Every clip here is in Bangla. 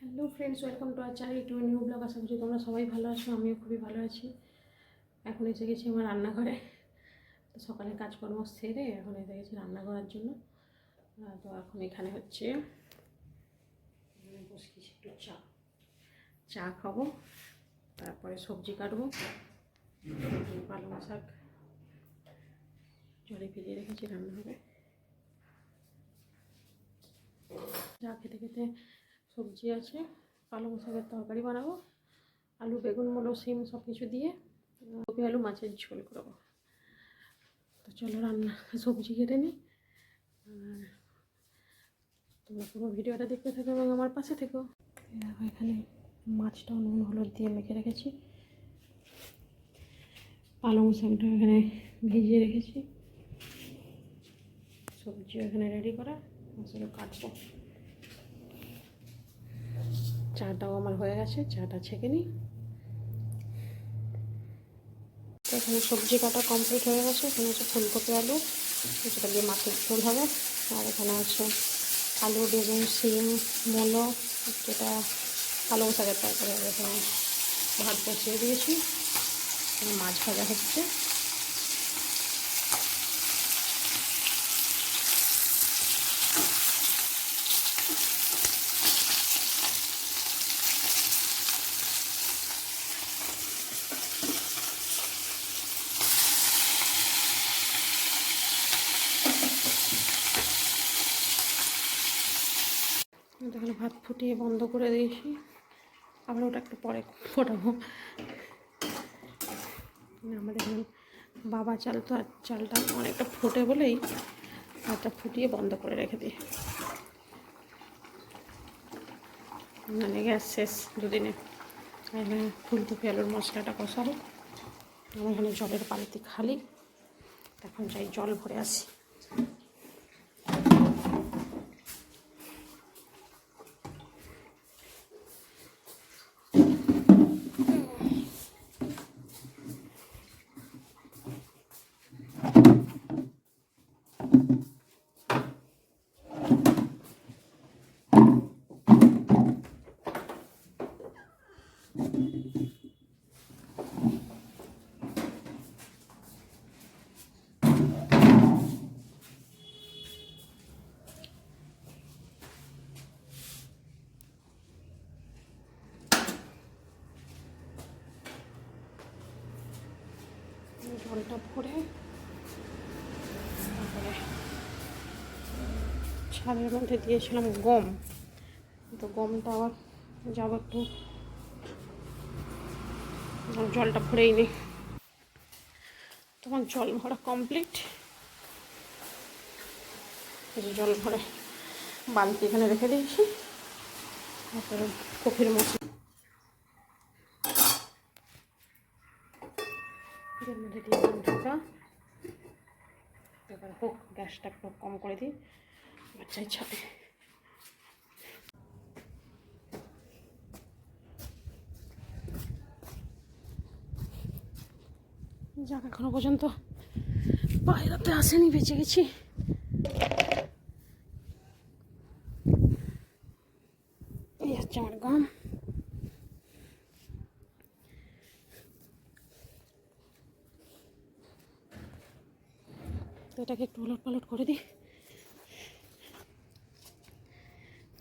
Hello friends, welcome to our channel to new blog. আশা করছি তোমরা সবাই ভালো আছো, আমিও খুবই ভালো আছি। এখন এসে গেছি আমার রান্নাঘরে। তো সকালে কাজকর্ম সেরে এখন এসে গেছি রান্না করার জন্য। তো এখন এখানে হচ্ছে বসিয়েছি একটু চা খাবো, তারপরে সবজি কাটবো। পালং শাক জলে ভিজিয়ে রেখেছি, রান্না হবে। চা খেতে খেতে সবজি আছে, পালং শাকের তরকারি বানাবো, আলু বেগুন মূলো সিম সব কিছু দিয়ে কপি আলু মাছের ঝোল করবো। তো চলো রান্না সবজি কেটে নিই, আর তোমরা পুরো ভিডিওটা দেখতে থাকো এবং আমার পাশে থেকো। এখানে মাছটা নুন হলুদ দিয়ে মেখে রেখেছি, পালং শাকটা এখানে ভিজিয়ে রেখেছি, সবজি এখানে রেডি করা, মশলা কাটবো। চাটাও আমার হয়ে গেছে, চাটা ছেঁকে নিই। তো এখানে সবজি কাটা কমপ্লিট হয়ে গেছে। এখানে হচ্ছে ফুলকপি আলু, সেটা দিয়ে মাছের ঝোল হবে। আর এখানে আছে আলু বেগুন সিম মূলো, যেটা পালং শাকের তরকারি হবে। এখানে ভাত বসিয়ে দিয়েছি, এখানে মাছ ভাজা হচ্ছে। এখানে ভাত ফুটিয়ে বন্ধ করে দিয়েছি, আবার ওটা একটু পরে ফোটাবো। আমাদের এখানে বাবা চাল, তো আর চালটা অনেকটা ফোটে বলেই ভাতটা ফুটিয়ে বন্ধ করে রেখে দিই, মানে গ্যাস শেষ দুদিনে। এখানে ফুলকপি আলুর মশলাটা কষাবো। আমার এখানে জলের বালতি খালি, এখন যাই জল ভরে আসি। জলটা ভরে তারপরে ছাদের মধ্যে দিয়েছিলাম গম, তো গমটা আবার যাব একটু, জলটা ভরেই নি। তখন জল ভরা কমপ্লিট, জল ভরে বালতি এখানে রেখে দিয়েছি। তারপরে কফির মশলা এর মধ্যে দিয়ে ঢাকা। এবার হোক, গ্যাসটা একটু কম করে দিই, বাচ্চাই ছাদে। যাক, এখনো পর্যন্ত বাইরেতে আসেনি, বেঁচে গেছি। এই হচ্ছে আমার গম। তো এটাকে একটু উলট পালট করে দিই।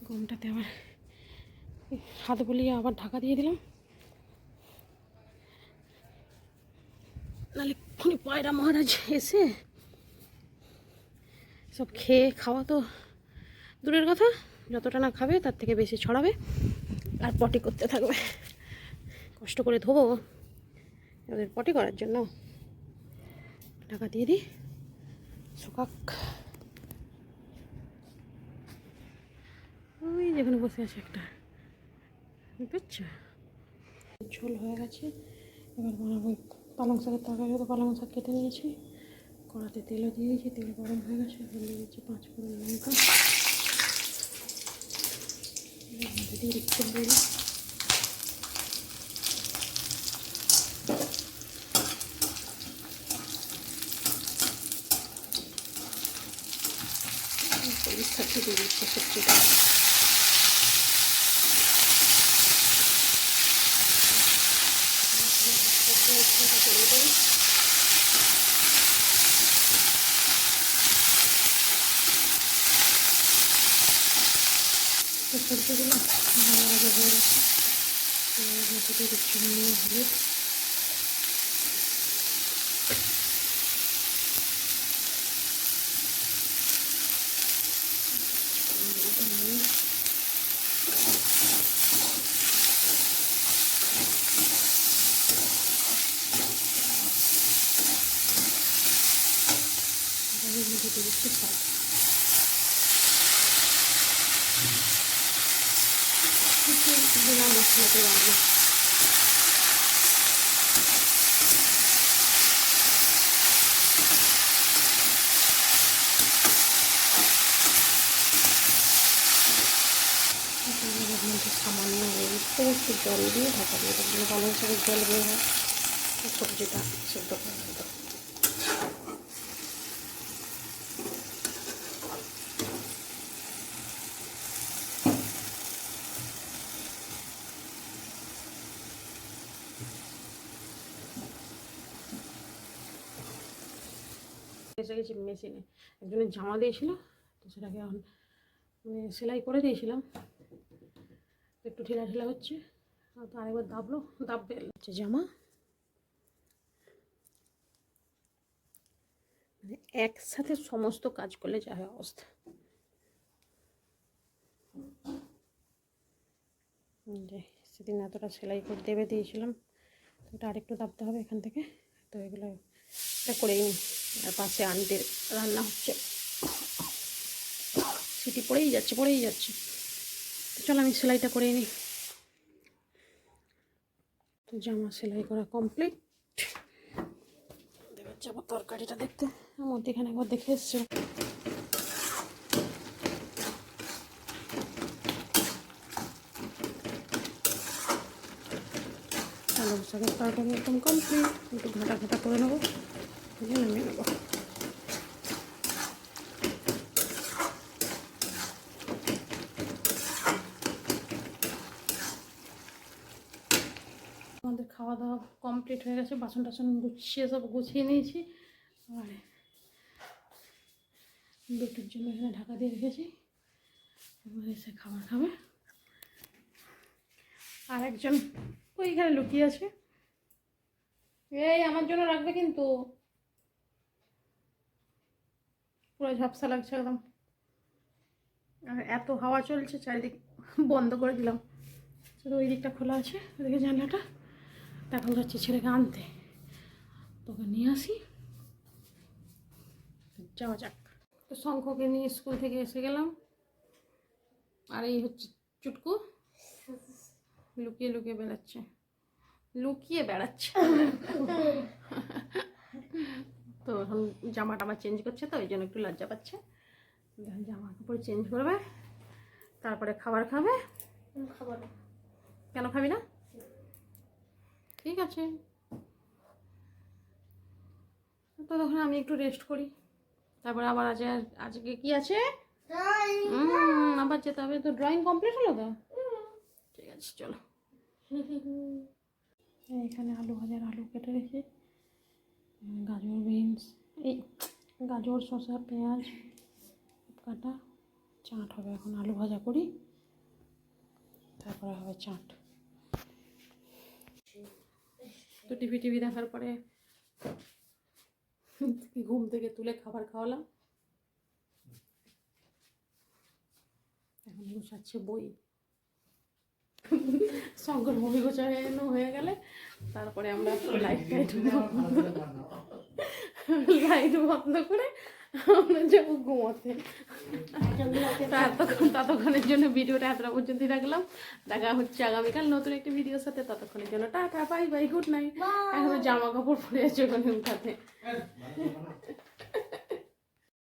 গমটাতে আবার হাত বুলিয়ে আবার ঢাকা দিয়ে দিলাম, নাহলে এক্ষুনি পায়রা মহারাজ এসে সব খেয়ে, খাওয়া তো দূরের কথা, যতটা না খাবে তার থেকে বেশি ছড়াবে আর পটি করতে থাকবে। কষ্ট করে ধোবো ওদের পটি করার জন্য, ঢাকা দিয়ে দিই, শুকাক। ওই যেখানে বসে আছে একটা, বুঝছো? ঝোল হয়ে গেছে। এবার বানাবো পালং শাকের তরকারি। তো পালং শাক কেটে নিয়েছি, কড়াতে তেলও দিয়ে দিয়েছি, তেল গরম হয়ে গেছে। এখন দিয়ে দিচ্ছি 5 ফোড়ন লঙ্কা, দিয়ে একটু দিই সাথে দিয়ে দিচ্ছি সবজিটা। সবজিগুলো ভালো ভাজা হয়ে গেছে। ভেতরে কিছু নিয়ে হলুদ, একটু স্বাদ বিনা মশলাতে রান্না। সামান্য একটু জল দিয়ে ঢাকা দিয়ে দেবো, পালং শাকের জল বের হয়, সবজিটা সেদ্ধ করে দেবো। এসে গেছি মেশিনে, একজনের জামা দিয়েছিল তো সেটাকে এখন সেলাই করে দিয়েছিলাম, একটু ঢিলা ঢিলা হচ্ছে, তো আরেকবার দাববে হচ্ছে জামা। মানে একসাথে সমস্ত কাজ করলে যা হয় অবস্থা। যে সেদিন এতটা সেলাই করে দেবে দিয়েছিলাম, ওটা আরেকটু দাবতে হবে এখান থেকে, তো এগুলো এটা করেই নিই। আর পাশে আন্টির রান্না হচ্ছে, সিটি পড়েই যাচ্ছে। তো চলো আমি সেলাইটা করে নিই। তো জামা সেলাই করা কমপ্লিট। এবার যাবো তরকারিটা দেখতে, মধ্যে এখানে একবার দেখে এসছে। আলু শাকের তরকারি একদম কমপ্লিট, একটু ঘাটা করে নেবো, নামিয়ে নেবো। আমাদের খাওয়া দাওয়া কমপ্লিট হয়ে গেছে, বাসন টাসন গুছিয়ে নিয়েছি, আর বেটুর জন্য এখানে ঢাকা দিয়ে রেখেছি, এবার এসে খাবার খাবে। আর একজন ওইখানে লুকিয়ে আছে, এই আমার জন্য রাখবে কিন্তু, পুরো ঝাপসা লাগছে একদম, আর এত হাওয়া চলছে চারিদিক বন্ধ করে দিলাম, শুধু ওই দিকটা খোলা আছে, ওদিকে জানলাটা। এখন যাচ্ছি ছেলেকে আনতে, তোকে নিয়ে আসি, যাওয়া যাক। তো শঙ্খকে নিয়ে স্কুল থেকে এসে গেলাম, আর এই হচ্ছে চুটকু, লুকিয়ে বেড়াচ্ছে। তো এখন জামা টামা চেঞ্জ করছে, তো ওই জন্য একটু লজ্জা পাচ্ছে। জামা কাপড় চেঞ্জ করবে, তারপরে খাবার খাবে। কেন খাবি না? ঠিক আছে, তো তখন আমি একটু রেস্ট করি, তারপরে আবার আজকে কি আছে, আবার যেতে হবে। তো ড্রয়িং কমপ্লিট হলো তো, ঠিক আছে চলো। এখানে আলু কেটে রেখে, গাজর বিনস, এই গাজর শসা পেঁয়াজ কাটা, চাট হবে। এখন আলু ভাজা করি, তারপরে হবে চাট। তো টিভি দেখার পরে ঘুম থেকে তুলে খাবার খাওয়ালাম, এখন গোছাচ্ছে বই। শঙ্কর বই গোছানো হয়ে গেলে তারপরে আমরা লাইট বন্ধ করে আমরা যাবো ঘুমোতে। ততক্ষণের জন্য ভিডিওটা এতটা পর্যন্তই রাখলাম, দেখা হচ্ছে আগামীকাল নতুন একটি ভিডিওর সাথে। ততক্ষণের জন্য tata, bye bye, good night. এখনো জামা কাপড় পরে আছে ওখানে উঠাতে।